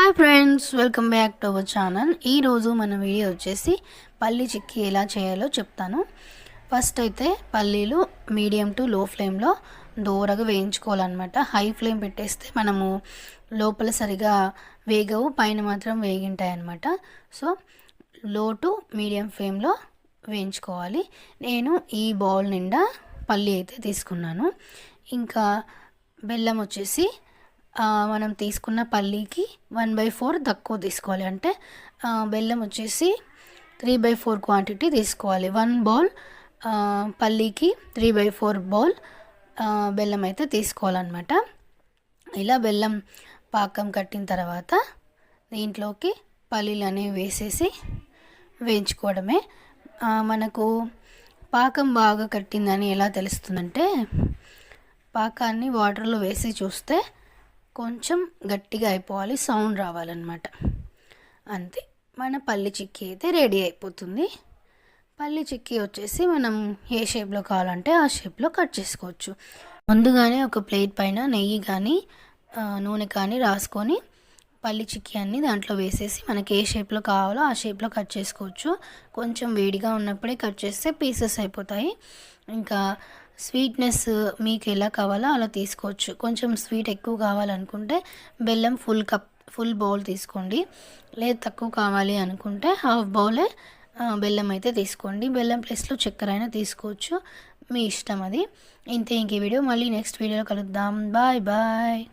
Hi friends, welcome back to our channel. ఈరోజు మన video వచ్చేసి పల్లి చిక్కీ ఎలా చేయాలో చెప్తాను. ఫస్ట్ అయితే పల్లీలు మీడియం టు లో ఫ్లేమ్లో దోరగా వేయించుకోవాలన్నమాట. హై ఫ్లేమ్ పెట్టేస్తే మనము లోపల సరిగా వేగవు, పైన మాత్రం వేగింటాయి అన్నమాట. సో లో టు మీడియం ఫ్లేమ్లో వేయించుకోవాలి. నేను ఈ బౌల్ నిండా పల్లి అయితే తీసుకున్నాను. ఇంకా బెల్లం వచ్చేసి మనం తీసుకున్న పల్లీకి 1/4 తక్కువ తీసుకోవాలి. అంటే బెల్లం వచ్చేసి 3/4 క్వాంటిటీ తీసుకోవాలి. 1 బౌల్ పల్లీకి 3/4 బౌల్ బెల్లం అయితే తీసుకోవాలన్నమాట. ఇలా బెల్లం పాకం కట్టిన తర్వాత దీంట్లోకి పల్లీలు అనేవి వేసేసి వేయించుకోవడమే. మనకు పాకం బాగా కట్టిందని ఎలా తెలుస్తుందంటే, పాకాన్ని వాటర్లో వేసి చూస్తే కొంచెం గట్టిగా అయిపోవాలి, సౌండ్ రావాలన్నమాట. అంతే, మన పల్లి చిక్కీ అయితే రెడీ అయిపోతుంది. పల్లి చిక్కీ వచ్చేసి మనం ఏ షేప్లో కావాలంటే ఆ షేప్లో కట్ చేసుకోవచ్చు. ముందుగానే ఒక ప్లేట్ పైన నెయ్యి కానీ నూనె కానీ రాసుకొని పల్లి చిక్కీ అన్ని దాంట్లో వేసేసి మనకి ఏ షేప్లో కావాలో ఆ షేప్లో కట్ చేసుకోవచ్చు. కొంచెం వేడిగా ఉన్నప్పుడే కట్ చేస్తే పీసెస్ అయిపోతాయి. ఇంకా స్వీట్నెస్ మీకు ఎలా కావాలో అలా తీసుకోవచ్చు. కొంచెం స్వీట్ ఎక్కువ కావాలనుకుంటే బెల్లం ఫుల్ బౌల్ తీసుకోండి. లేదు తక్కువ కావాలి అనుకుంటే హాఫ్ బౌలే బెల్లం అయితే తీసుకోండి. బెల్లం ప్లేస్లో చక్కెర అయినా తీసుకోవచ్చు, మీ ఇష్టం అది. ఇంతే, ఇంక ఈ వీడియో మళ్ళీ నెక్స్ట్ వీడియోలో కలుద్దాం. Bye bye.